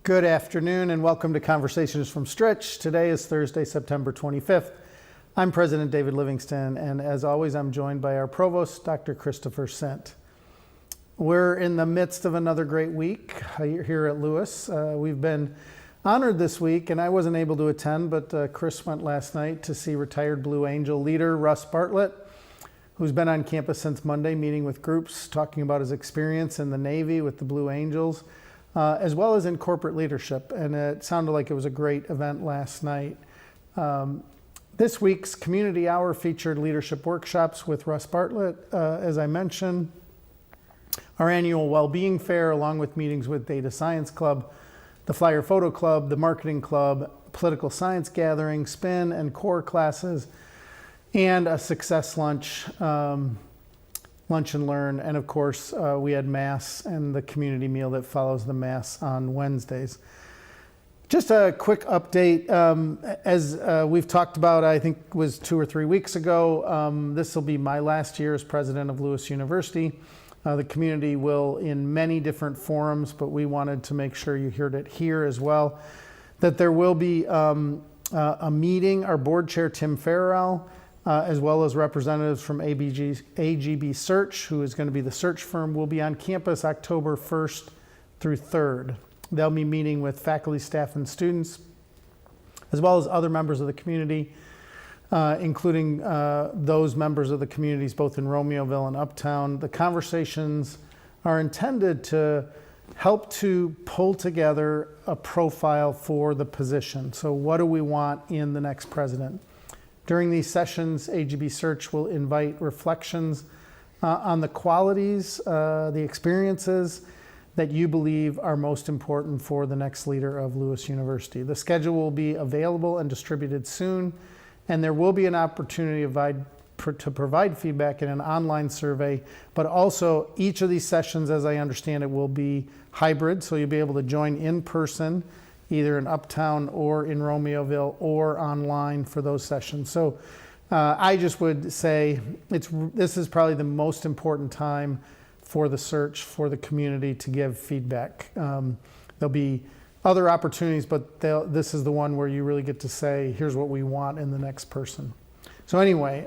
Good afternoon and welcome to Conversations from Stritch. Today is Thursday, September 25th. I'm President David Livingston, and as always, I'm joined by our Provost, Dr. Christopher Sent. We're in the midst of another great week here at Lewis. We've been honored this week, and I wasn't able to attend, but Chris went last night to see retired Blue Angel leader Russ Bartlett, who's been on campus since Monday, meeting with groups, talking about his experience in the Navy with the Blue Angels, as well as in corporate leadership. And it sounded like it was a great event last night. This week's Community Hour featured leadership workshops with Russ Bartlett, as I mentioned, our annual Wellbeing Fair, along with meetings with Data Science Club, the Flyer Photo Club, the Marketing Club, Political Science Gathering, Spin and Core classes, and a Success Lunch, Lunch and Learn, and of course we had Mass and the community meal that follows the Mass on Wednesdays. Just a quick update, as we've talked about, I think it was 2 or 3 weeks ago, this will be my last year as president of Lewis University. The community will in many different forums, but we wanted to make sure you heard it here as well, that there will be a meeting. Our board chair, Tim Farrell, as well as representatives from AGB Search, who is going to be the search firm, will be on campus October 1st through 3rd. They'll be meeting with faculty, staff, and students, as well as other members of the community, including those members of the communities both in Romeoville and Uptown. The conversations are intended to help to pull together a profile for the position. So what do we want in the next president? During these sessions, AGB Search will invite reflections on the qualities, the experiences that you believe are most important for the next leader of Lewis University. The schedule will be available and distributed soon, and there will be an opportunity to provide feedback in an online survey, but also each of these sessions, as I understand it, will be hybrid, so you'll be able to join in person, either in Uptown or in Romeoville or online for those sessions. So I just would say this is probably the most important time for the search, for the community to give feedback. There'll be other opportunities, but this is the one where you really get to say, here's what we want in the next person. So anyway,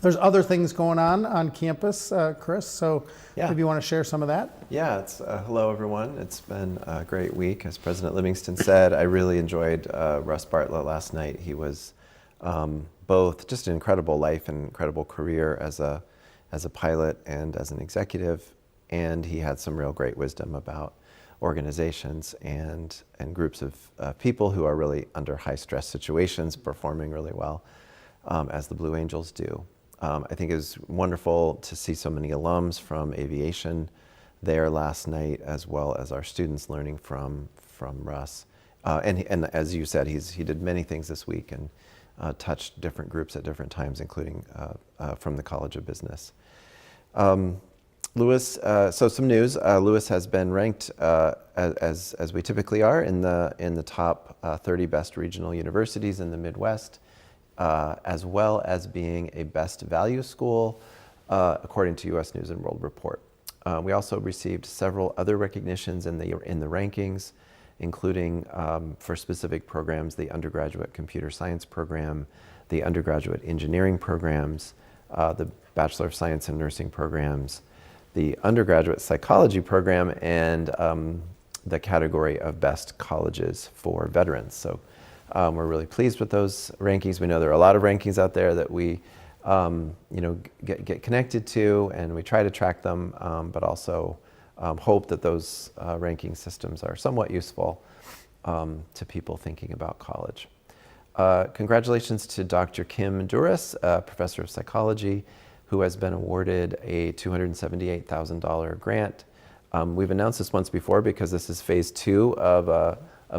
there's other things going on campus, Chris, so maybe you want to share some of that? Yeah, hello everyone. It's been a great week. As President Livingston said, I really enjoyed Russ Bartlett last night. He was both just an incredible life and incredible career as a pilot and as an executive, and he had some real great wisdom about organizations and groups of people who are really under high stress situations performing really well, as the Blue Angels do. I think it was wonderful to see so many alums from aviation there last night, as well as our students learning from Russ. And as you said, he did many things this week and touched different groups at different times, including from the College of Business. Lewis, so some news. Lewis has been ranked, as we typically are, in the top 30 best regional universities in the Midwest, as well as being a best value school, according to U.S. News and World Report. We also received several other recognitions in the rankings, including for specific programs, the undergraduate computer science program, the undergraduate engineering programs, the Bachelor of Science and Nursing programs, the undergraduate psychology program, and the category of best colleges for veterans. So we're really pleased with those rankings. We know there are a lot of rankings out there that we get connected to, and we try to track them, but also hope that those ranking systems are somewhat useful to people thinking about college. Congratulations to Dr. Kim Duras, professor of psychology, who has been awarded a $278,000 grant. We've announced this once before because this is phase 2 of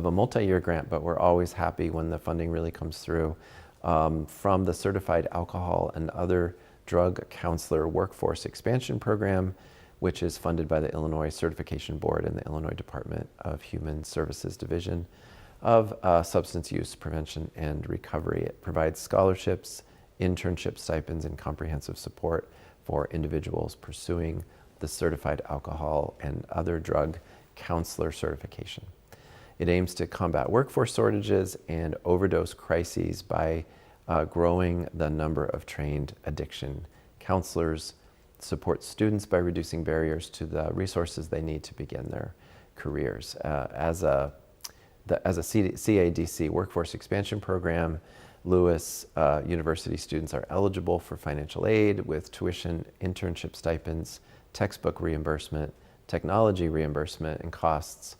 a multi-year grant, but we're always happy when the funding really comes through from the Certified Alcohol and Other Drug Counselor Workforce Expansion Program, which is funded by the Illinois Certification Board and the Illinois Department of Human Services Division of Substance Use Prevention and Recovery. It provides scholarships, internship stipends, and comprehensive support for individuals pursuing the Certified Alcohol and Other Drug Counselor certification. It aims to combat workforce shortages and overdose crises by growing the number of trained addiction counselors, support students by reducing barriers to the resources they need to begin their careers. As a CADC workforce expansion program, Lewis University students are eligible for financial aid with tuition, internship stipends, textbook reimbursement, technology reimbursement and costs,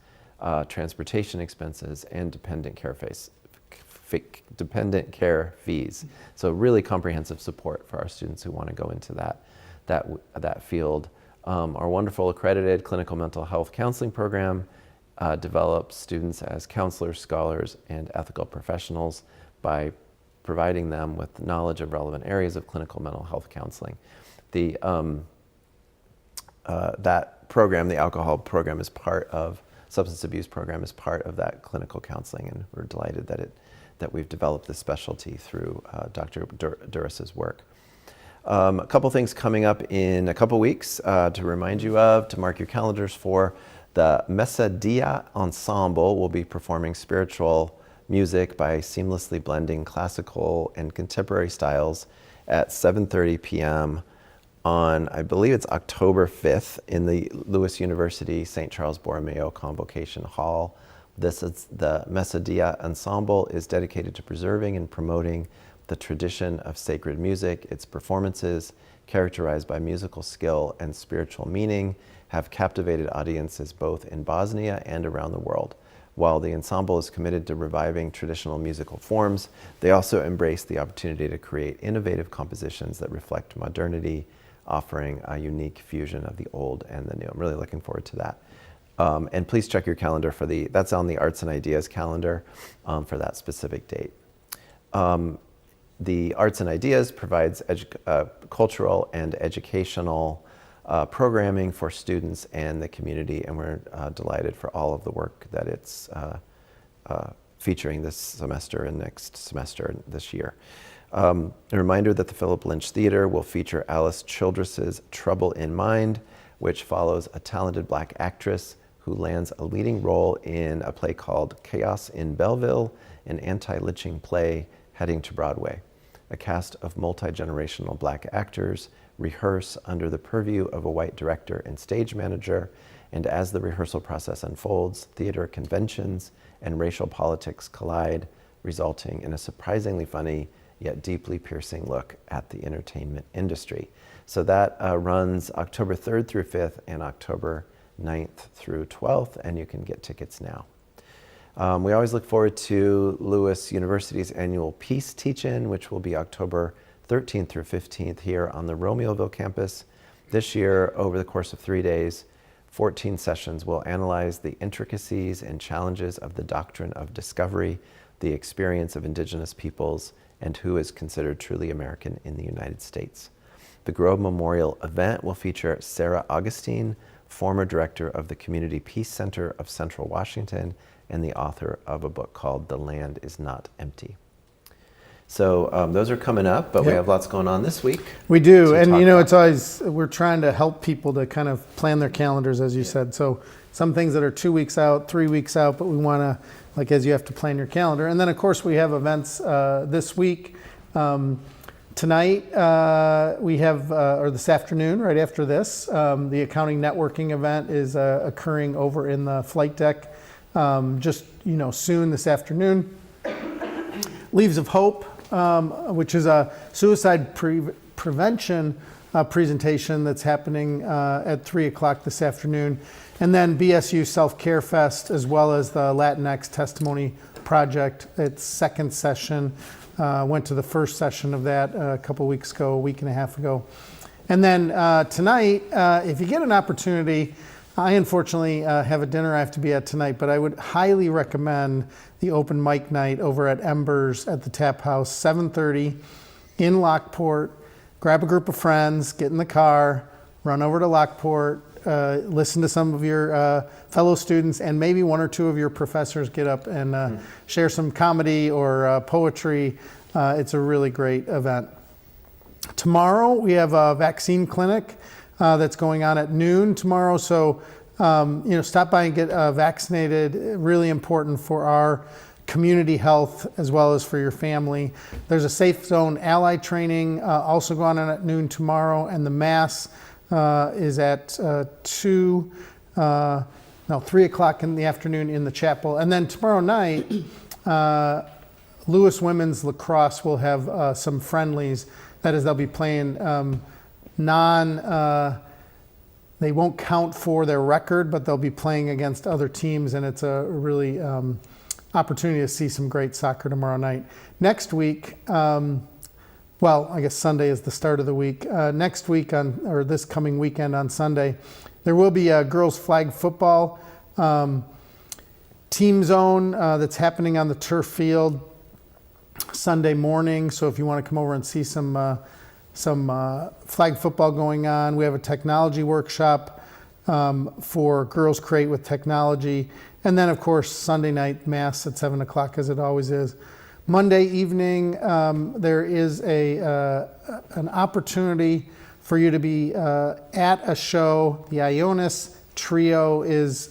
transportation expenses, and dependent care fees. So really comprehensive support for our students who want to go into that field. Our wonderful accredited clinical mental health counseling program develops students as counselors, scholars, and ethical professionals by providing them with knowledge of relevant areas of clinical mental health counseling. That program, the alcohol program, is part of substance abuse program, is part of that clinical counseling, and we're delighted that we've developed this specialty through Dr. Duris's work. A couple things coming up in a couple weeks to remind you of, to mark your calendars for. The Mesa Dia Ensemble will be performing spiritual music by seamlessly blending classical and contemporary styles at 7:30 p.m. on, I believe it's October 5th, in the Lewis University St. Charles Borromeo Convocation Hall. The Mesa Dia Ensemble is dedicated to preserving and promoting the tradition of sacred music. Its performances, characterized by musical skill and spiritual meaning, have captivated audiences both in Bosnia and around the world. While the ensemble is committed to reviving traditional musical forms, they also embrace the opportunity to create innovative compositions that reflect modernity, offering a unique fusion of the old and the new. I'm really looking forward to that. And please check your calendar for that's on the Arts and Ideas calendar for that specific date. The Arts and Ideas provides cultural and educational programming for students and the community, and we're delighted for all of the work that it's featuring this semester and next semester this year. A reminder that the Philip Lynch Theater will feature Alice Childress's Trouble in Mind, which follows a talented Black actress who lands a leading role in a play called Chaos in Belleville, an anti-lynching play heading to Broadway. A cast of multi-generational Black actors rehearse under the purview of a white director and stage manager, and as the rehearsal process unfolds, theater conventions and racial politics collide, resulting in a surprisingly funny yet deeply piercing look at the entertainment industry. So that runs October 3rd through 5th and October 9th through 12th, and you can get tickets now. We always look forward to Lewis University's annual Peace Teach-In, which will be October 13th through 15th here on the Romeoville campus. This year, over the course of 3 days, 14 sessions will analyze the intricacies and challenges of the doctrine of discovery, the experience of indigenous peoples, and who is considered truly American in the United States. The Grove Memorial event will feature Sarah Augustine, former director of the Community Peace Center of Central Washington and the author of a book called The Land is Not Empty. So those are coming up, but we have lots going on this week. We do, and it's always, we're trying to help people to kind of plan their calendars, as you said. So some things that are 2 weeks out, 3 weeks out, but we want to, like, as you have to plan your calendar. And then, of course, we have events this week. Tonight, we have, or this afternoon, right after this, the Accounting Networking event is occurring over in the flight deck just, soon this afternoon. Leaves of Hope, which is a suicide prevention presentation that's happening at 3 o'clock this afternoon. And then BSU Self-Care Fest, as well as the Latinx Testimony Project. Its second session. Went to the first session of that a couple weeks ago, a week and a half ago. And then tonight, if you get an opportunity, I unfortunately have a dinner I have to be at tonight, but I would highly recommend the open mic night over at Embers at the Tap House, 7:30 in Lockport. Grab a group of friends, get in the car, run over to Lockport, listen to some of your fellow students, and maybe one or two of your professors get up and share some comedy or poetry. It's a really great event. Tomorrow we have a vaccine clinic that's going on at noon tomorrow. So stop by and get vaccinated. Really important for our community health as well as for your family. There's a Safe Zone Ally training also going on at noon tomorrow, and the Mass is at 3 o'clock in the afternoon in the chapel. And then tomorrow night, Lewis Women's Lacrosse will have some friendlies. That is, they'll be playing they won't count for their record, but they'll be playing against other teams, and it's a really opportunity to see some great soccer tomorrow night. Next week, I guess Sunday is the start of the week. Next week, or this coming weekend on Sunday, there will be a girls flag football team zone that's happening on the turf field Sunday morning. So if you want to come over and see some flag football going on, we have a technology workshop for Girls Create with Technology. And then, of course, Sunday night Mass at 7 o'clock, as it always is. Monday evening, there is an opportunity for you to be at a show. The Ionis Trio is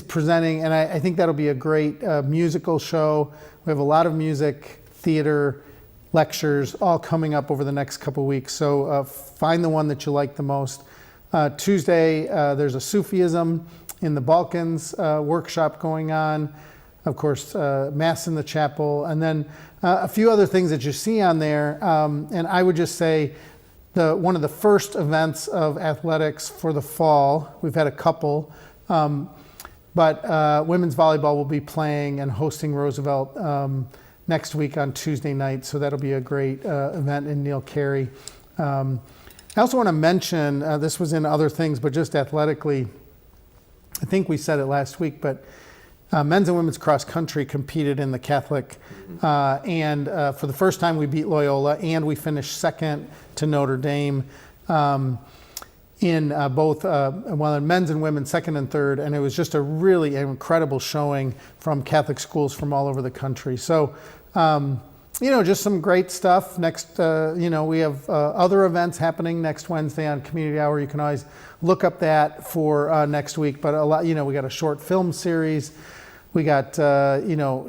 presenting, and I think that'll be a great musical show. We have a lot of music, theater, lectures all coming up over the next couple weeks. So find the one that you like the most. Tuesday, there's a Sufism in the Balkans workshop going on. Of course, Mass in the chapel, and then a few other things that you see on there. And I would just say one of the first events of athletics for the fall, we've had a couple, but women's volleyball will be playing and hosting Roosevelt next week on Tuesday night. So that'll be a great event in Neil Carey. I also want to mention, this was in other things, but just athletically, I think we said it last week, but men's and women's cross country competed in the Catholic, and for the first time we beat Loyola, and we finished second to Notre Dame in both in men's and women's, second and third, and it was just a really incredible showing from Catholic schools from all over the country. So, just some great stuff. Next, we have other events happening next Wednesday on Community Hour. You can always look up that for next week. But a lot, we got a short film series. We got,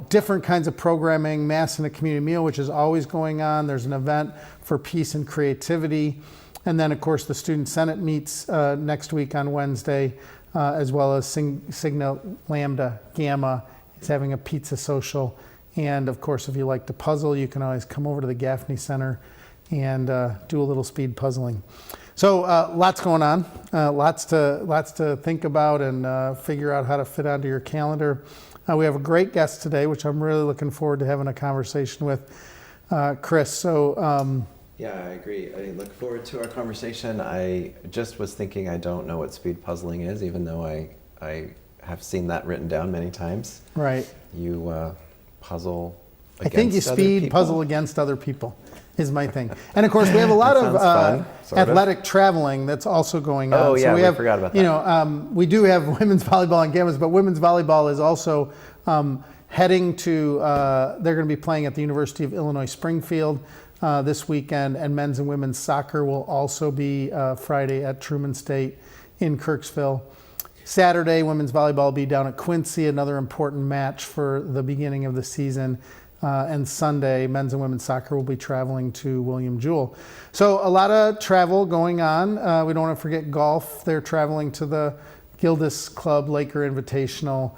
different kinds of programming, Mass and a community meal, which is always going on. There's an event for peace and creativity. And then, of course, the Student Senate meets next week on Wednesday, as well as Sigma Lambda Gamma is having a pizza social. And, of course, if you like to puzzle, you can always come over to the Gaffney Center and do a little speed puzzling. So lots going on, lots to think about and figure out how to fit onto your calendar. We have a great guest today, which I'm really looking forward to having a conversation with, Chris. So yeah, I agree. I look forward to our conversation. I just was thinking I don't know what speed puzzling is, even though I have seen that written down many times. Right. You puzzle against I think you speed people? puzzle against other people is my thing. And of course, we have a lot of athletic traveling that's also going on. Oh yeah, so we forgot about that. We do have women's volleyball and gammas, but women's volleyball is also heading to, they're going to be playing at the University of Illinois Springfield this weekend, and men's and women's soccer will also be Friday at Truman State in Kirksville. Saturday, women's volleyball will be down at Quincy, another important match for the beginning of the season. And Sunday, men's and women's soccer will be traveling to William Jewell. So a lot of travel going on. We don't want to forget golf. They're traveling to the Gildas Club Laker Invitational.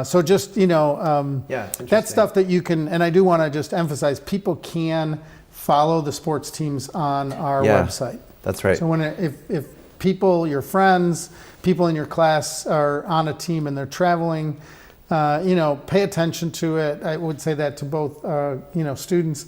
So just, that's stuff that you can, and I do want to just emphasize, people can follow the sports teams on our website. That's right. So if people, your friends, people in your class are on a team and they're traveling, pay attention to it. I would say that to both, students,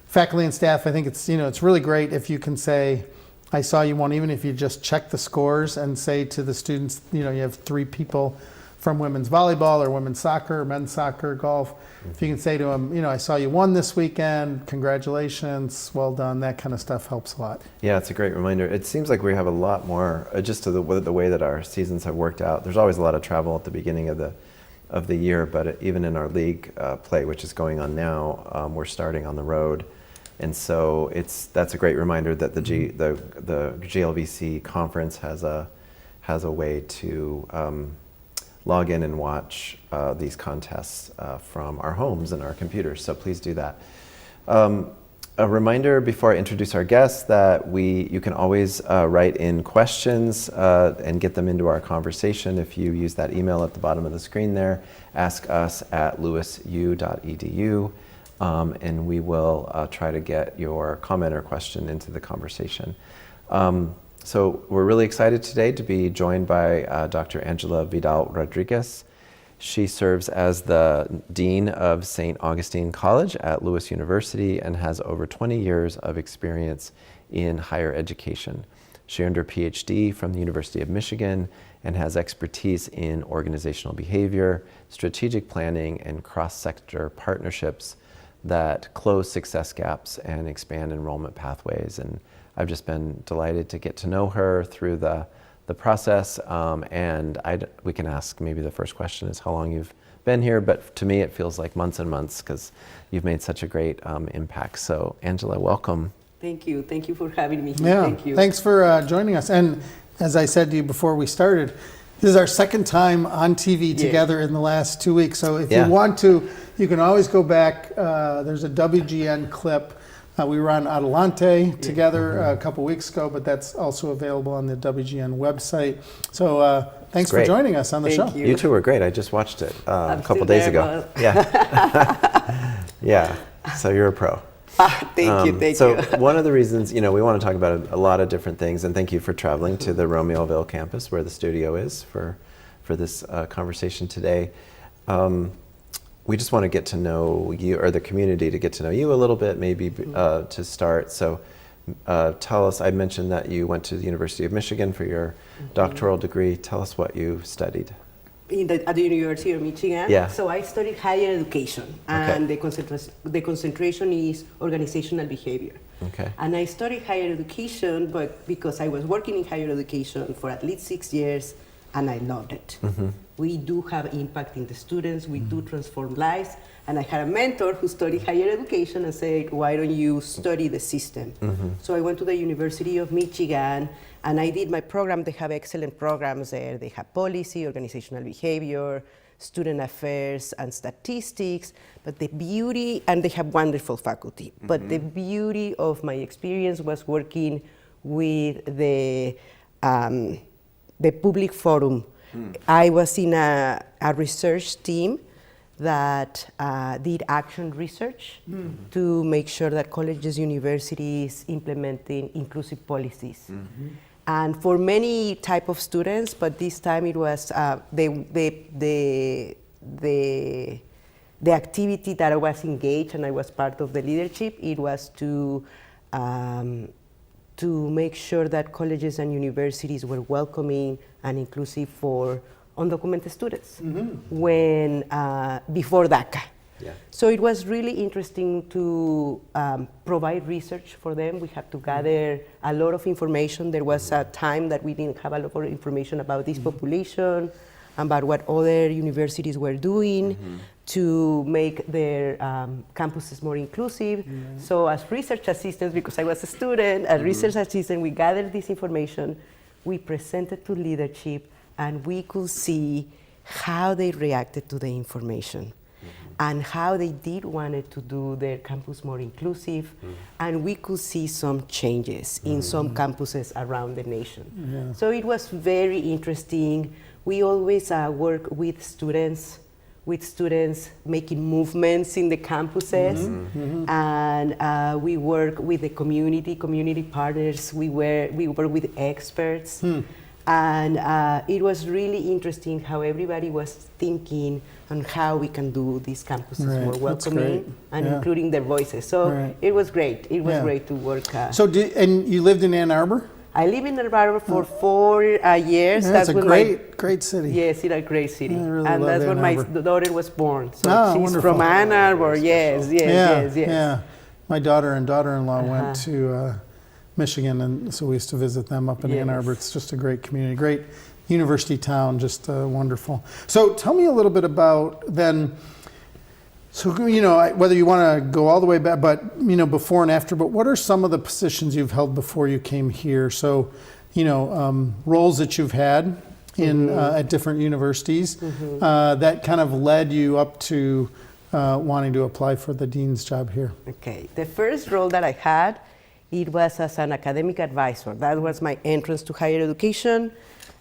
faculty, and staff. I think it's really great if you can say, I saw you won, even if you just check the scores and say to the students, you have 3 people from women's volleyball or women's soccer, or men's soccer, golf. If you can say to them, I saw you won this weekend, congratulations, well done, that kind of stuff helps a lot. Yeah, it's a great reminder. It seems like we have a lot more, just to the way that our seasons have worked out. There's always a lot of travel at the beginning of the year, but even in our league play, which is going on now, we're starting on the road. And so that's a great reminder that the GLVC conference has has a way to log in and watch these contests from our homes and our computers, so please do that. A reminder before I introduce our guests that you can always write in questions and get them into our conversation if you use that email at the bottom of the screen there. Ask us at lewisu.edu, and we will try to get your comment or question into the conversation. So we're really excited today to be joined by Dr. Angela Vidal-Rodriguez. She serves as the Dean of St. Augustine College at Lewis University and has over 20 years of experience in higher education. She earned her PhD from the University of Michigan and has expertise in organizational behavior, strategic planning, and cross-sector partnerships that close success gaps and expand enrollment pathways. And I've just been delighted to get to know her through the process, and we can ask, maybe the first question is how long you've been here, but to me it feels like months and months because you've made such a great impact. So Angela, welcome. Thank you for having me here. Yeah, Thank you. thanks for joining us. And as I said to you before we started, this is our second time on TV together in the last 2 weeks. So if you want to, you can always go back. There's a WGN clip. We were on Adelante together a couple weeks ago, but that's also available on the WGN website. So thanks for joining us on the show. You two were great. I just watched it a couple days ago. Yeah. Yeah. So you're a pro. Thank you. So one of the reasons, we want to talk about a lot of different things, and thank you for traveling to the Romeoville campus where the studio is for this conversation today. We just want to get to know you, or the community to get to know you a little bit, maybe to start. So tell us, I mentioned that you went to the University of Michigan for your doctoral degree. Tell us what you studied. At the University of Michigan. Yeah. So I studied higher education, and the concentration is organizational behavior. Okay. And I studied higher education, but because I was working in higher education for at least 6 years, and I loved it. We do have impact in the students, we do transform lives, and I had a mentor who studied higher education and said, why don't you study the system? So I went to the University of Michigan, and I did my program. They have excellent programs there. They have policy, organizational behavior, student affairs, and statistics, but the beauty, and they have wonderful faculty, but the beauty of my experience was working with the public forum. I was in a research team that did action research to make sure that colleges, universities implementing inclusive policies. And for many type of students, but this time it was the activity that I was engaged and I was part of the leadership. It was to make sure that colleges and universities were welcoming and inclusive for undocumented students when before DACA. Yeah. So it was really interesting to provide research for them. We had to gather a lot of information. There was a time that we didn't have a lot of information about this population, about what other universities were doing to make their campuses more inclusive. So as research assistants, because I was a student, as research assistant, we gathered this information, we presented to leadership, and we could see how they reacted to the information and how they did wanted to do their campus more inclusive, and we could see some changes in some campuses around the nation. So it was very interesting. We always work with students making movements in the campuses, and we work with the community partners. We work with experts, and it was really interesting how everybody was thinking on how we can do these campuses more welcoming and including their voices. So it was great. It was great to work. And you lived in Ann Arbor? I lived in Ann Arbor for 4 years. Yeah, that's a great city. Yes, it's a great city. I really and love that's when Ann my Arbor. daughter was born. So she's wonderful. from Ann Arbor. Yes. Yeah. My daughter and daughter-in-law went to Michigan, and so we used to visit them up in Ann Arbor. It's just a great community, great university town, just wonderful. So tell me a little bit about then, so, whether you want to go all the way back, but, before and after, but what are some of the positions you've held before you came here? So roles that you've had in at different universities that kind of led you up to wanting to apply for the dean's job here? Okay, the first role that I had, it was as an academic advisor. That was my entrance to higher education,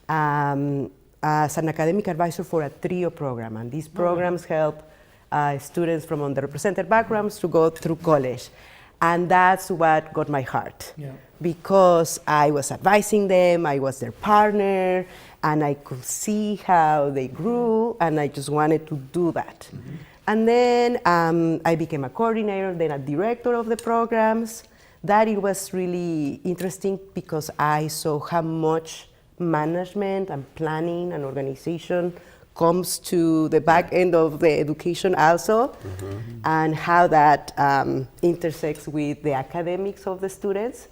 as an academic advisor for a TRIO program. And these programs help students from underrepresented backgrounds to go through college. And that's what got my heart. Yeah. Because I was advising them, I was their partner, and I could see how they grew, and I just wanted to do that. And then I became a coordinator, then a director of the programs. That it was really interesting because I saw how much management and planning and organization comes to the back end of the education also, and how that intersects with the academics of the students.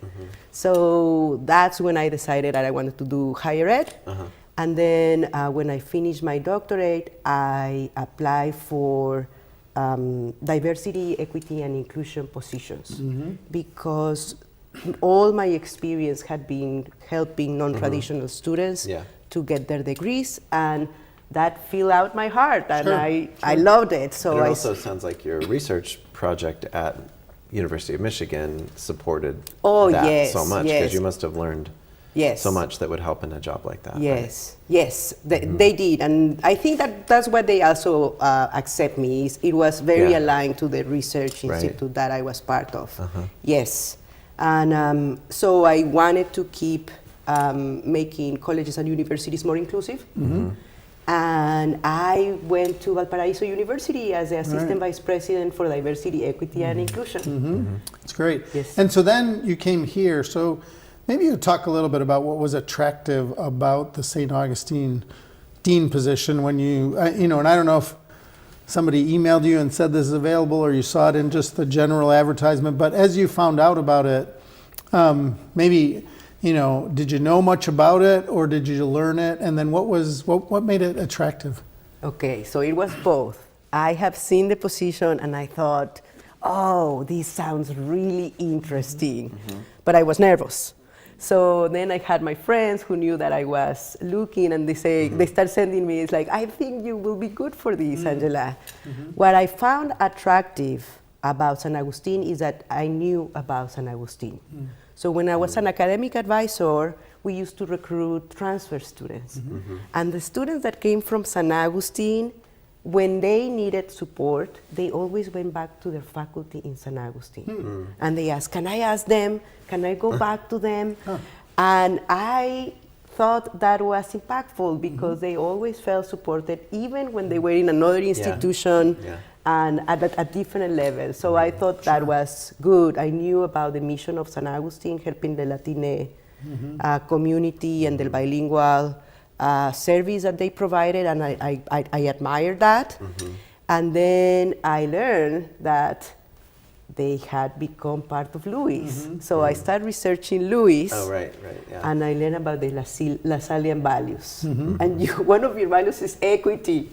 So that's when I decided that I wanted to do higher ed. And then when I finished my doctorate, I applied for diversity, equity, and inclusion positions, because all my experience had been helping non-traditional students to get their degrees, and that filled out my heart, and I loved it. So it also sounds like your research project at University of Michigan supported that so much, because you must have learned so much that would help in a job like that. Yes, they did, and I think that's what they also accept me. It was very aligned to the research institute that I was part of. Yes, and so I wanted to keep making colleges and universities more inclusive. And I went to Valparaiso University as the assistant vice president for diversity, equity, and inclusion. That's great. Yes. And so then you came here. So maybe you talk a little bit about what was attractive about the St. Augustine dean position when you, and I don't know if somebody emailed you and said this is available, or you saw it in just the general advertisement, but as you found out about it, maybe, did you know much about it, or did you learn it? And then what made it attractive? Okay, so it was both. I have seen the position and I thought, oh, this sounds really interesting, but I was nervous. So then I had my friends who knew that I was looking, and they start sending me, it's like, I think you will be good for this, Angela. What I found attractive about San Agustin is that I knew about San Agustin. So when I was an academic advisor, we used to recruit transfer students. And the students that came from San Agustin, when they needed support, they always went back to their faculty in San Agustin. And they asked, can I ask them? Can I go back to them? And I thought that was impactful, because they always felt supported, even when they were in another institution and at a different level. So I thought that was good. I knew about the mission of San Agustin, helping the Latine community and the bilingual service that they provided, and I admired that. And then I learned that they had become part of Lewis. So I started researching Lewis. Oh, right, And I learned about the Lasallian values. And one of your values is equity.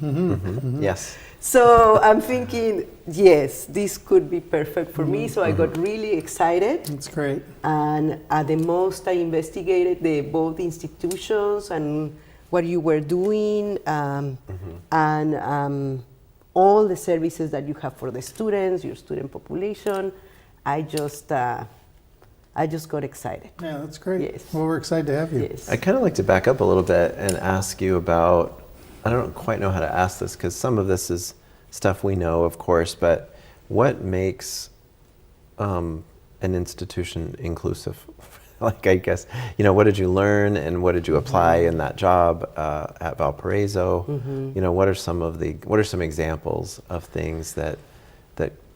Yes. So I'm thinking, yes, this could be perfect for me. So I got really excited. That's great. And at the most, I investigated both institutions and what you were doing, and all the services that you have for the students, your student population. I just got excited. Yeah, that's great. Yes. Well, we're excited to have you. Yes. I'd kind of like to back up a little bit and ask you about, I don't quite know how to ask this, because some of this is stuff we know, of course, but what makes an institution inclusive? Like, I guess, what did you learn, and what did you apply in that job at Valparaiso? What are some examples of things that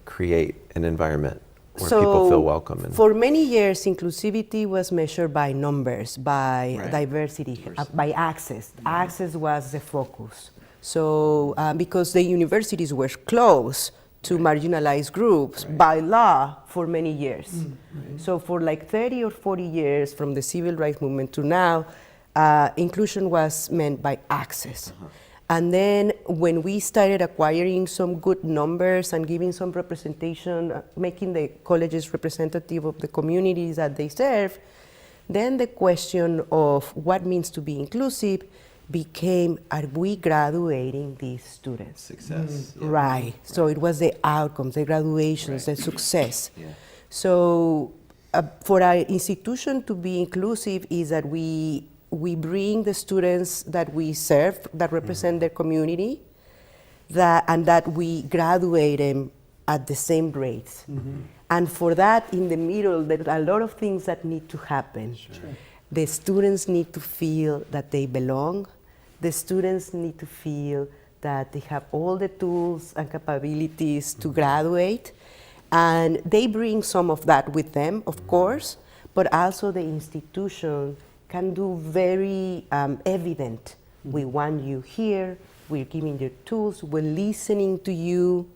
create an environment where people feel welcome? For many years, inclusivity was measured by numbers, by diversity, by access. Access was the focus. So because the universities were closed to marginalized groups by law for many years. So for like 30 or 40 years, from the civil rights movement to now, inclusion was meant by access. And then when we started acquiring some good numbers and giving some representation, making the colleges representative of the communities that they serve, Then the question of what means to be inclusive became, are we graduating these students? Success. Yeah. Right. So it was the outcomes, the graduations, Right. the success. Yeah. So for our institution to be inclusive is that we bring the students that we serve, that represent their community, and that we graduate them at the same rates. And for that, in the middle, there are a lot of things that need to happen. Sure. The students need to feel that they belong. The students need to feel that they have all the tools and capabilities to graduate. And they bring some of that with them, of course, but also the institution can do very evident. We want you here, we're giving you tools, we're listening to you,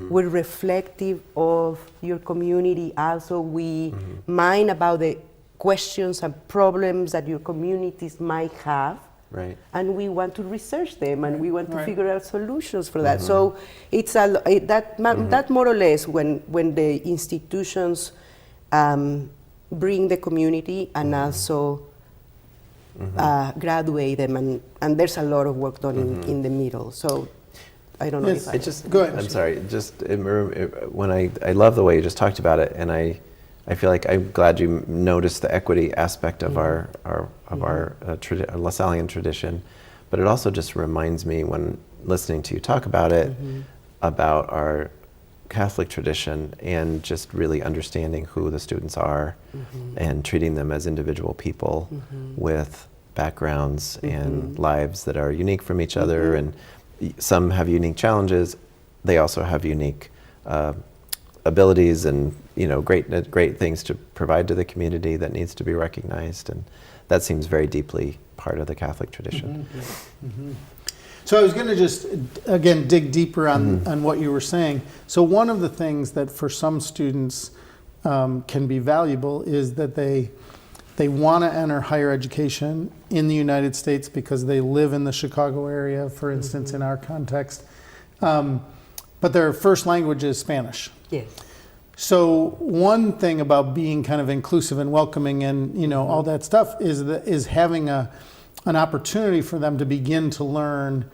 we're reflective of your community. Also, we mind about the questions and problems that your communities might have. Right. And we want to research them, and we want to Right. figure out solutions for that. So it's that more or less when the institutions bring the community and also graduate them, and there's a lot of work done in the middle. So I don't know Yes. if It just, Go ahead. I'm sorry. When I love the way you just talked about it, and I feel like I'm glad you noticed the equity aspect of our LaSallian tradition, but it also just reminds me when listening to you talk about it, about our Catholic tradition and just really understanding who the students are and treating them as individual people with backgrounds and lives that are unique from each other, and some have unique challenges. They also have unique abilities and great things to provide to the community that needs to be recognized, and that seems very deeply part of the Catholic tradition. So I was going to just, again, dig deeper on what you were saying. So one of the things that for some students can be valuable is that they want to enter higher education in the United States because they live in the Chicago area, for instance, in our context. But their first language is Spanish. yes. So one thing about being kind of inclusive and welcoming and all that stuff is having an opportunity for them to begin to learn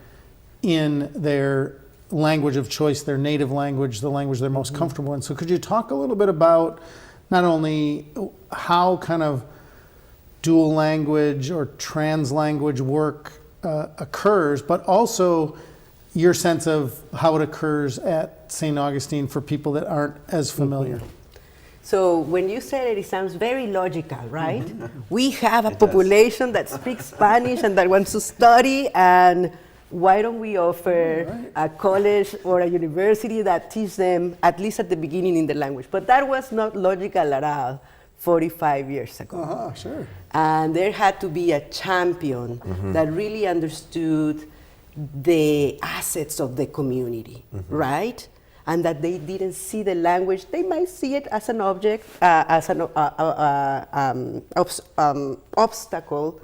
in their language of choice, their native language, the language they're most comfortable in. So could you talk a little bit about not only how kind of dual language or trans language work occurs, but also your sense of how it occurs at St. Augustine for people that aren't as familiar? So when you said it sounds very logical, right? We have a population that speaks Spanish and that wants to study, and why don't we offer a college or a university that teach them, at least at the beginning, in the language? But that was not logical at all 45 years ago. Sure. And there had to be a champion that really understood the assets of the community, right? And that they didn't see the language. They might see it as an object, as an obstacle,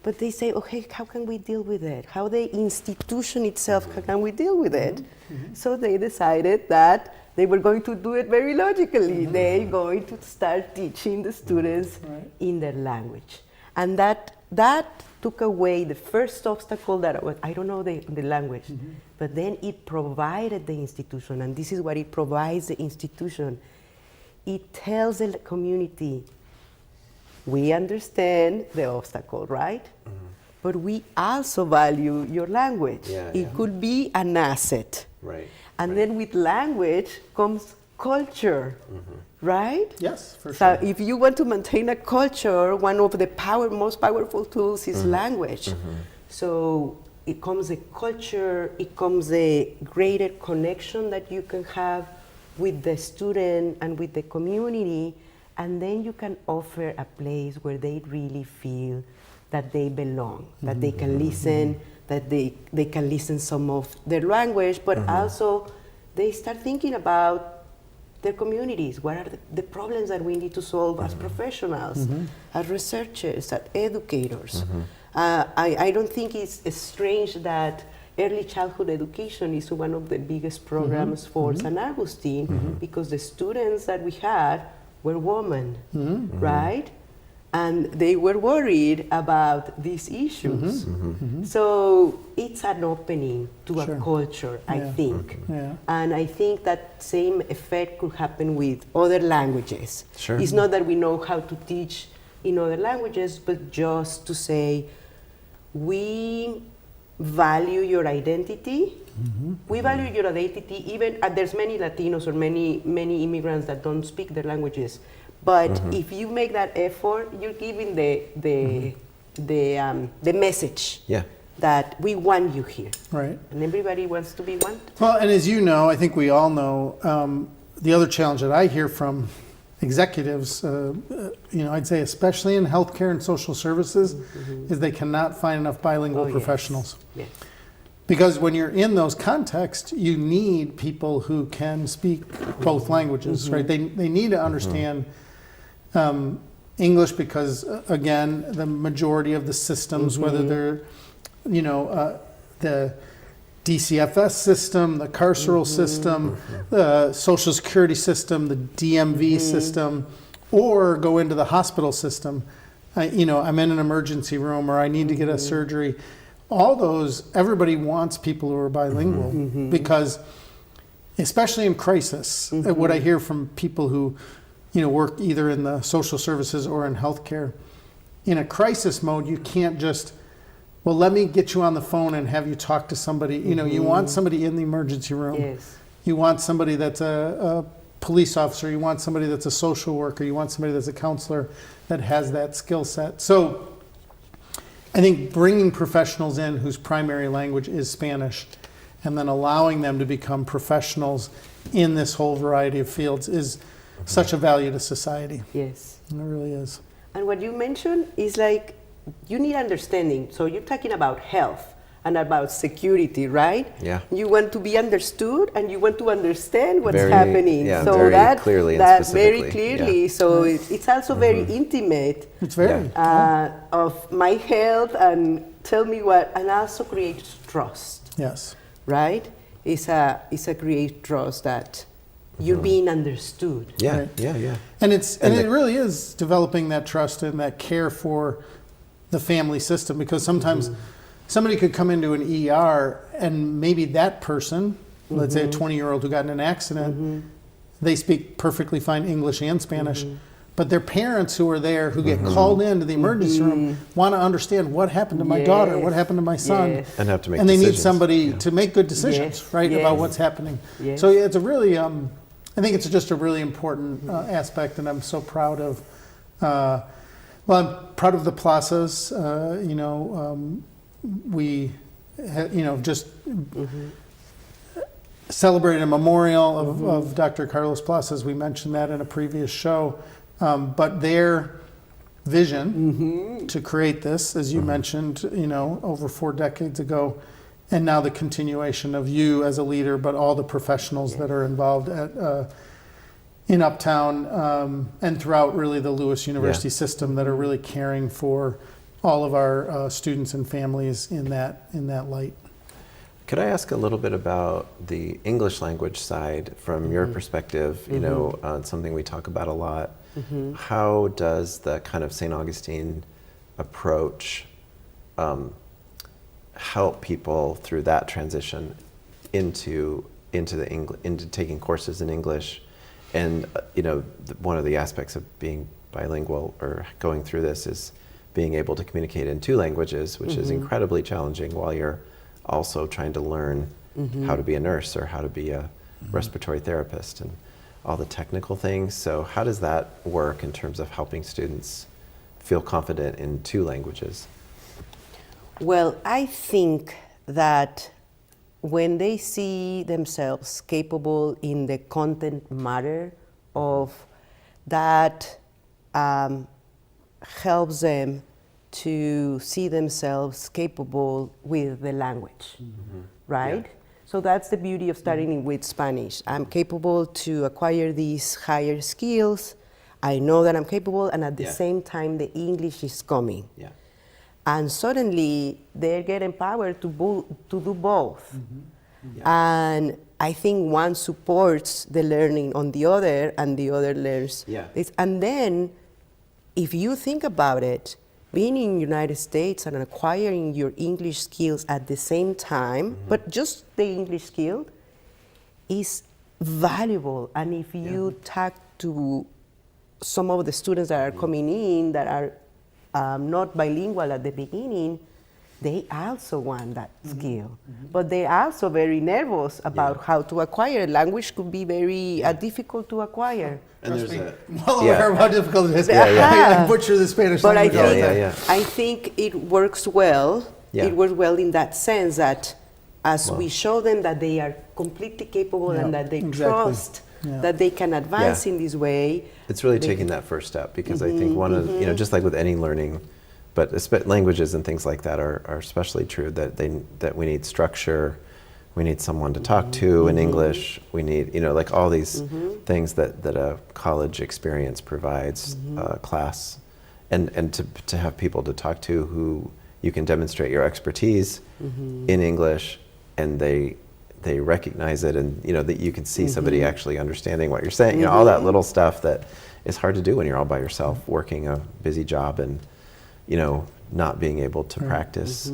but they say, okay, how can we deal with it? How the institution itself, how can we deal with it? So they decided that they were going to do it very logically. They're going to start teaching the students in their language. And that took away the first obstacle that was, I don't know the language, but then it provided the institution, and this is what it provides the institution. It tells the community, we understand the obstacle, right? But we also value your language. It could be an asset. Right. And then with language comes culture, right? Yes, for So sure. if you want to maintain a culture, one of the most powerful tools is language. So it comes a culture, it comes a greater connection that you can have with the student and with the community, and then you can offer a place where they really feel that they belong, that they can listen, that they can listen some of their language, but also they start thinking about their communities. What are the problems that we need to solve as professionals, as researchers, as educators? I don't think it's strange that early childhood education is one of the biggest programs for St. Augustine, because the students that we had were women, right? and they were worried about these issues. So it's an opening to Sure. a culture, I Yeah. think. Yeah. And I think that same effect could happen with other languages. Sure. It's not that we know how to teach in other languages, but just to say, we value your identity. We value your identity, even there's many Latinos or many immigrants that don't speak their languages. But if you make that effort, you're giving the message Yeah. that we want you here. Right. And everybody wants to be wanted. Well, and as you know, I think we all know, the other challenge that I hear from executives, I'd say especially in healthcare and social services, is they cannot find enough bilingual Oh, yes. professionals. Yes. Because when you're in those contexts, you need people who can speak both languages, right? They need to understand English because, again, the majority of the systems, whether they're, the DCFS system, the carceral system, the Social Security system, the DMV system, or go into the hospital system. I'm in an emergency room or I need to get a surgery. All those, everybody wants people who are bilingual because, especially in crisis, what I hear from people who, work either in the social services or in healthcare, in a crisis mode, you can't just, well, let me get you on the phone and have you talk to somebody. You want somebody in the emergency room. Yes. You want somebody that's a police officer. You want somebody that's a social worker. You want somebody that's a counselor that has that skill set. So I think bringing professionals in whose primary language is Spanish and then allowing them to become professionals in this whole variety of fields is such a value to society. Yes. It really is. And what you mentioned is like, you need understanding. So you're talking about health and about security, right? Yeah. You want to be understood and you want to understand what's Very- happening. yeah, so very that, clearly and that very specifically, clearly. yeah. So it's also very intimate It's very. of my health and tell me what, and also creates trust, Yes. right? It's a create trust that you're being understood. Yeah. Right. Yeah. And And it really is developing that trust and that care for the family system, because sometimes somebody could come into an ER and maybe that person, let's say a 20-year-old who got in an accident, they speak perfectly fine English and Spanish, but their parents who are there, who get called into the emergency room, want to understand what happened to my daughter, what happened to my son. Yes. And have to make And they need decisions. somebody to make good decisions, Yes, right, yes. about what's happening. Yes. So it's a really, I think it's just a really important aspect, and I'm so proud of. I'm proud of the plazas. We, just celebrated a memorial of Dr. Carlos Plazas. We mentioned that in a previous show, but their vision to create this, as you mentioned, over 4 decades ago. And now the continuation of you as a leader, but all the professionals that are involved in Uptown and throughout really the Lewis University system that are really caring for all of our students and families in that light. Could I ask a little bit about the English language side from your perspective? Something we talk about a lot. How does the kind of St. Augustine approach help people through that transition into taking courses in English? And one of the aspects of being bilingual or going through this is being able to communicate in 2 languages, which is incredibly challenging while you're also trying to learn how to be a nurse or how to be a respiratory therapist and all the technical things. So how does that work in terms of helping students feel confident in 2 languages? Well, I think that when they see themselves capable in the content matter of that, helps them to see themselves capable with the language, right? Yeah. So that's the beauty of starting with Spanish. I'm capable to acquire these higher skills. I know that I'm capable, and at the same time, the English is coming. Yeah. And suddenly, they get empowered to do both. And I think one supports the learning on the other, and the other learns. Yeah. This. And then, if you think about it, being in the United States and acquiring your English skills at the same time, but just the English skill, is valuable. And if you talk to some of the students that are coming in that are not bilingual at the beginning, they also want that skill. But they're also very nervous about how to acquire. Language could be very difficult to acquire. And there's Well aware of how difficult it is. I butcher the Spanish But language. I think it works well. Yeah. It works well in that sense that as we show them that they are completely capable and that they trust that they can advance in this way. It's really taking that first step, because I think one of, just like with any learning, but languages and things like that are especially true, that we need structure, we need someone to talk to in English, we need, like all these things that a college experience provides, class, and to have people to talk to who you can demonstrate your expertise in English, and they recognize it, and that you can see somebody actually understanding what you're saying, all that little stuff that is hard to do when you're all by yourself working a busy job and not being able to practice.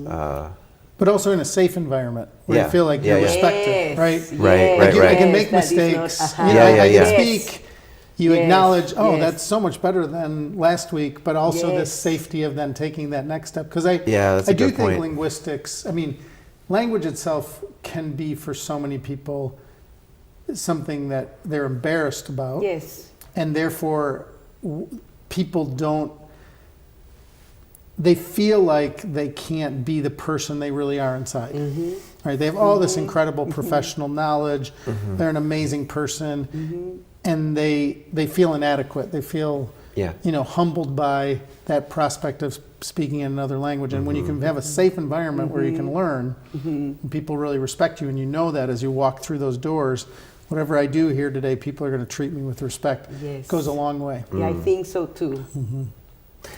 But also in a safe environment where you feel like you're respected, right? Right. I can make mistakes. I can speak. You acknowledge, that's so much better than last week, but also this safety of then taking that next step. Because I do think linguistics, language itself can be for so many people something that they're embarrassed about. Yes. And therefore, people they feel like they can't be the person they really are inside. Right? They have all this incredible professional knowledge. They're an amazing person, and they feel inadequate. They feel humbled by that prospect of speaking in another language. And when you can have a safe environment where you can learn, and people really respect you, and you know that as you walk through those doors, whatever I do here today, people are going to treat me with respect. It goes a long way. Yeah, I think so too.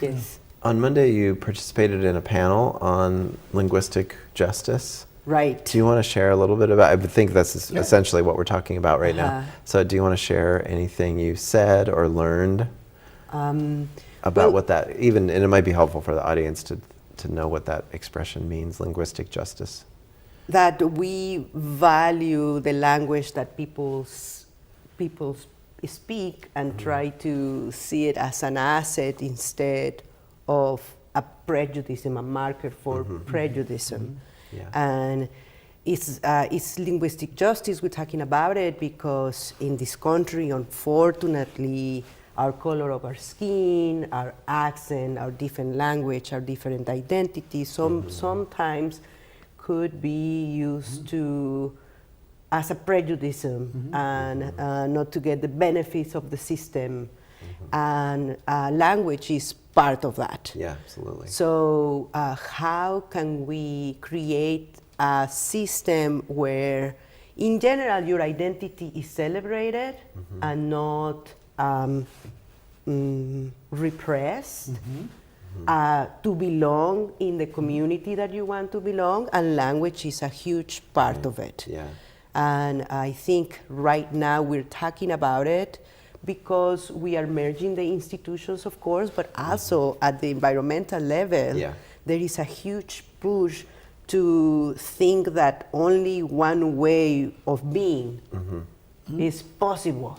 Yes. On Monday, you participated in a panel on linguistic justice. Right. Do you want to share a little bit about, I think that's essentially what we're talking about right now. So do you want to share anything you said or learned about what that, and it might be helpful for the audience to know what that expression means, linguistic justice. That we value the language that people speak and try to see it as an asset instead of a prejudice, a marker for prejudice. And it's linguistic justice. We're talking about it because in this country, unfortunately, our color of our skin, our accent, our different language, our different identities, sometimes could be used as a prejudice and not to get the benefits of the system. And language is part of that. Yeah, absolutely. So how can we create a system where, in general, your identity is celebrated and not repressed to belong in the community that you want to belong? And language is a huge part of it. Yeah. And I think right now we're talking about it because we are merging the institutions, of course, but also at the environmental level, there is a huge push to think that only one way of being is possible.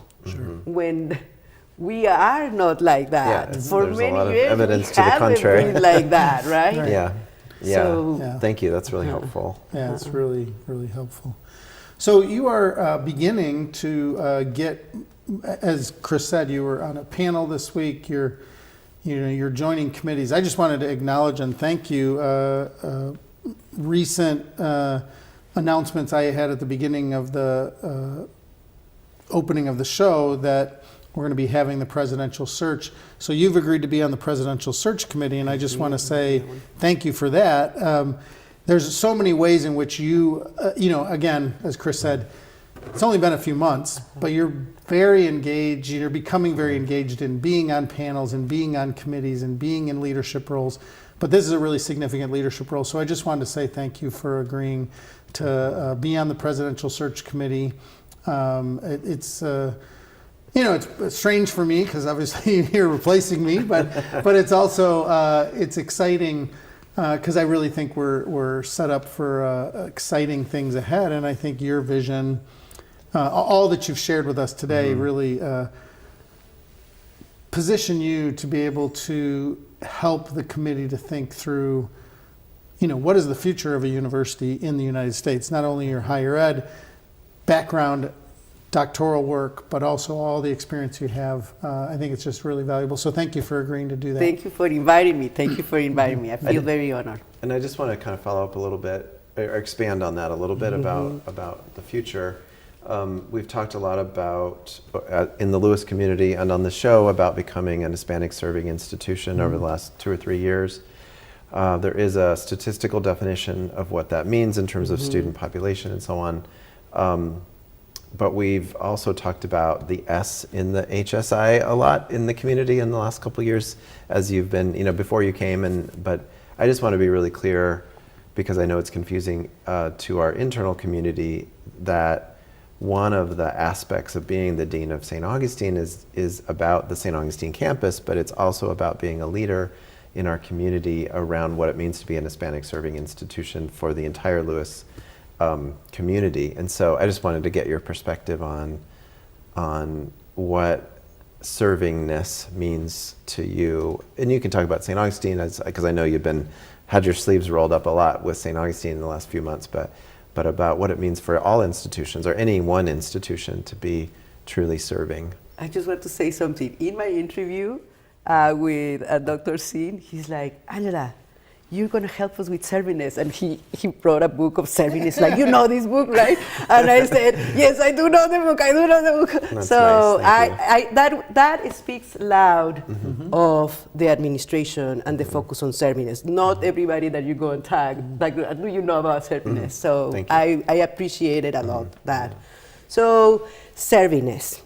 When we are not like that. For there's many a lot of years, evidence we to the haven't contrary. been like that, right? So, thank you. That's really helpful. Yeah, it's really, really helpful. So you are beginning to get, as Chris said, you were on a panel this week. You're joining committees. I just wanted to acknowledge and thank you. Recent announcements I had at the beginning of the opening of the show that we're going to be having the presidential search. So you've agreed to be on the presidential search committee, and I just want to say thank you for that. There's so many ways in which you, again, as Chris said, it's only been a few months, but you're very engaged. You're becoming very engaged in being on panels and being on committees and being in leadership roles. But this is a really significant leadership role. So I just wanted to say thank you for agreeing to be on the presidential search committee. It's It's strange for me because obviously you're replacing me, but it's also it's exciting because I really think we're set up for exciting things ahead, and I think your vision, all that you've shared with us today, really position you to be able to help the committee to think through, what is the future of a university in the United States? Not only your higher ed background, doctoral work, but also all the experience you have. I think it's just really valuable. So thank you for agreeing to do that. Thank you for inviting me. I feel very honored. And I just want to kind of follow up a little bit, or expand on that a little bit about the future. We've talked a lot about, in the Lewis community and on the show, about becoming an Hispanic serving institution over the last 2 or 3 years. There is a statistical definition of what that means in terms of student population and so on. But we've also talked about the S in the HSI a lot in the community in the last couple of years, as you've been, before you came. But I just want to be really clear, because I know it's confusing to our internal community, that one of the aspects of being the Dean of St. Augustine is about the St. Augustine campus, but it's also about being a leader in our community around what it means to be an Hispanic serving institution for the entire Lewis community. And so I just wanted to get your perspective on what servingness means to you. And you can talk about St. Augustine, because I know you've had your sleeves rolled up a lot with St. Augustine in the last few months, but about what it means for all institutions, or any one institution, to be truly serving. I just want to say something. In my interview with Dr. Sin, he's like, Angela, you're going to help us with servingness. And he brought a book of servingness, like, this book, right? And I said, yes, I do know the book. That's so nice. that speaks loud of the administration and the focus on servingness. Not everybody that you go and tag, like, do you know about servingness? So I appreciate it a lot, that. So servingness.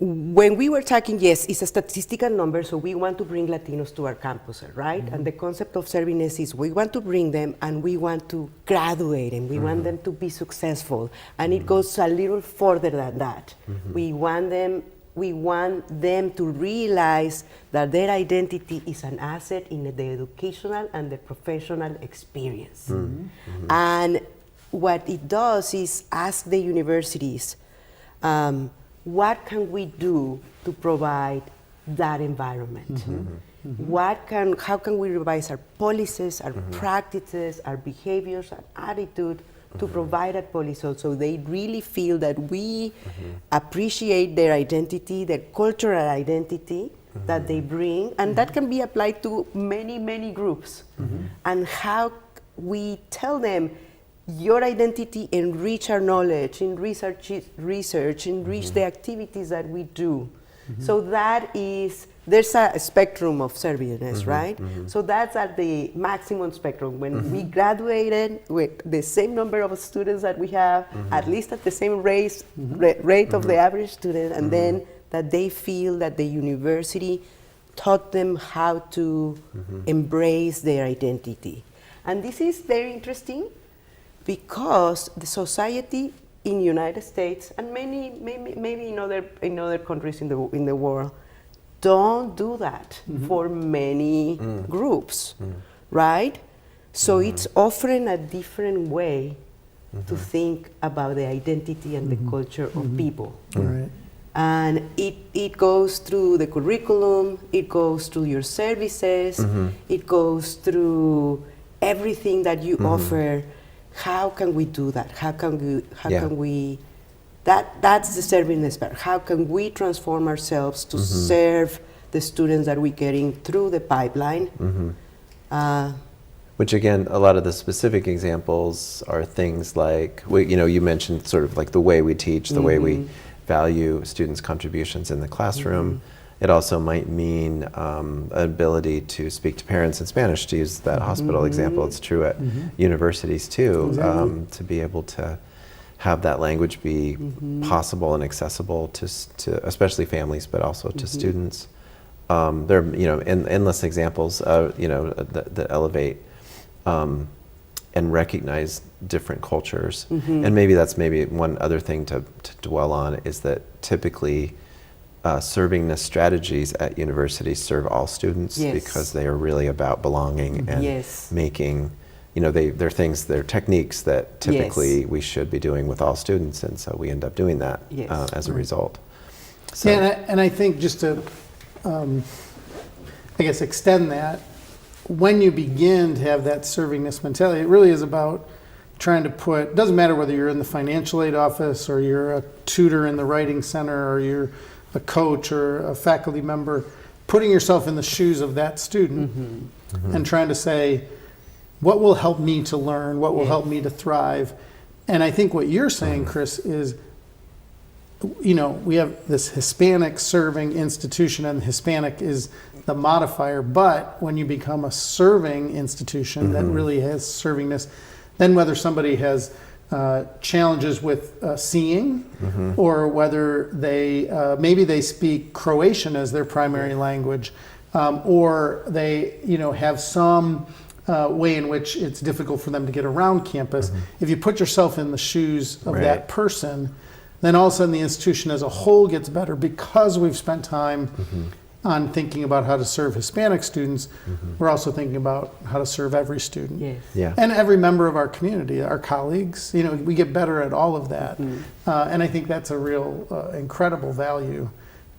When we were talking, yes, it's a statistical number, so we want to bring Latinos to our campus, right? And the concept of servingness is we want to bring them and we want to graduate them. We want them to be successful. And it goes a little further than that. We want them to realize that their identity is an asset in the educational and the professional experience. And what it does is ask the universities, what can we do to provide that environment? How can we revise our policies, our practices, our behaviors, our attitude to provide that policy, so they really feel that we appreciate their identity, their cultural identity that they bring, and that can be applied to many, many groups. And how we tell them, your identity enrich our knowledge, enrich the activities that we do. So there's a spectrum of servingness, right? So that's at the maximum spectrum. When we graduated with the same number of students that we have, at least at the same rate of the average student, and then that they feel that the university taught them how to embrace their identity. And this is very interesting, because the society in the United States and maybe in other countries in the world don't do that for many groups, right? So it's offering a different way to think about the identity and the culture of people. Right. And it goes through the curriculum, it goes through your services, it goes through everything that you offer. How can we do that? How can we that's the servingness part. How can we transform ourselves to serve the students that we're getting through the pipeline? Which, again, a lot of the specific examples are things like, you mentioned sort of like the way we teach, the way we value students' contributions in the classroom. It also might mean an ability to speak to parents in Spanish, to use that hospital example. It's true at universities too, to be able to have that language be possible and accessible to especially families, but also to students. There are endless examples that elevate and recognize different cultures. And maybe that's one other thing to dwell on is that typically servingness strategies at universities serve all students because they are really about belonging and making, they're techniques that typically we should be doing with all students, and so we end up doing that as a result. So. Yeah, and I think just to, I guess, extend that, when you begin to have that servingness mentality, it really is about trying to it doesn't matter whether you're in the financial aid office or you're a tutor in the writing center or you're a coach or a faculty member, putting yourself in the shoes of that student and trying to say, what will help me to learn? What will help me to thrive? And I think what you're saying, Chris, is, we have this Hispanic serving institution, and Hispanic is the modifier, but when you become a serving institution that really has servingness, then whether somebody has challenges with seeing, or whether maybe they speak Croatian as their primary language, or they have some way in which it's difficult for them to get around campus. If you put yourself in the shoes of that person, then all of a sudden the institution as a whole gets better because we've spent time on thinking about how to serve Hispanic students. We're also thinking about how to serve every student and every member of our community, our colleagues. We get better at all of that. And I think that's a real incredible value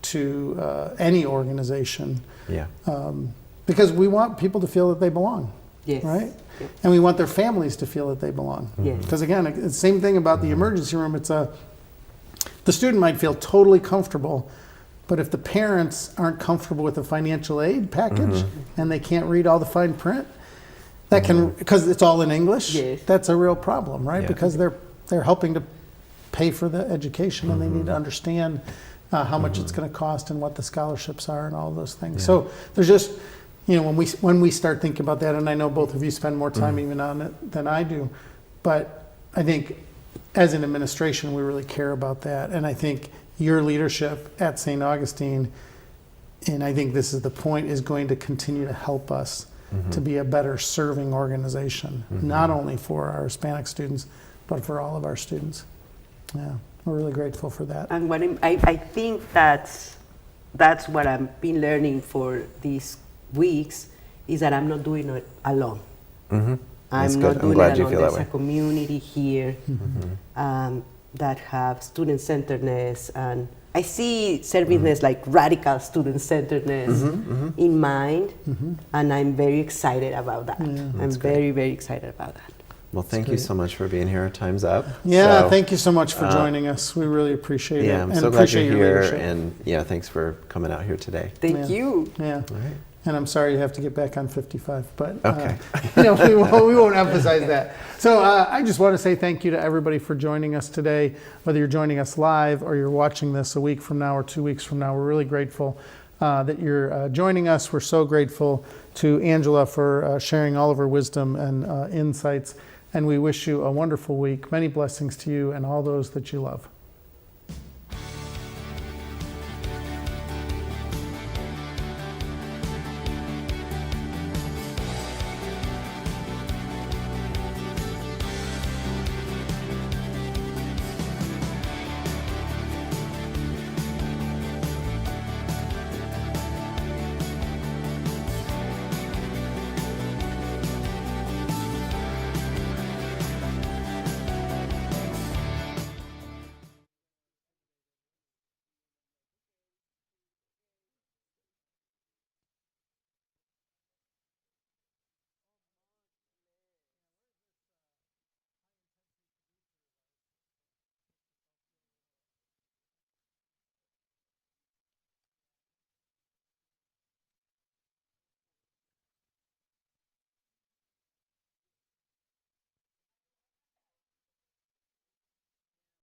to any organization. Because we want people to feel that they belong, right? And we want their families to feel that they belong. Because again, it's the same thing about the emergency room. The student might feel totally comfortable, but if the parents aren't comfortable with the financial aid package and they can't read all the fine print, that can, because it's all in English, that's a real problem, right? Because they're helping to pay for the education and they need to understand how much it's going to cost and what the scholarships are and all those things. So there's just, when we start thinking about that, and I know both of you spend more time even on it than I do, but I think as an administration, we really care about that. And I think your leadership at St. Augustine, and I think this is the point, is going to continue to help us to be a better serving organization, not only for our Hispanic students, but for all of our students. Yeah, we're really grateful for that. And I think that's what I've been learning for these weeks, is that I'm not doing it alone. I'm not doing it alone. There's a community here that have student-centeredness, and I see servingness like radical student-centeredness in mind, and I'm very excited about that. I'm very, very excited about that. Well, thank you so much for being here. Time's up. Yeah, thank you so much for joining us. We really appreciate it. Yeah, I'm so glad you're here, and thanks for coming out here today. Thank you. Yeah. All right. And I'm sorry you have to get back on 55, but okay. We won't emphasize that. So I just want to say thank you to everybody for joining us today, whether you're joining us live or you're watching this a week from now or 2 weeks from now. We're really grateful that you're joining us. We're so grateful to Angela for sharing all of her wisdom and insights, and we wish you a wonderful week. Many blessings to you and all those that you love.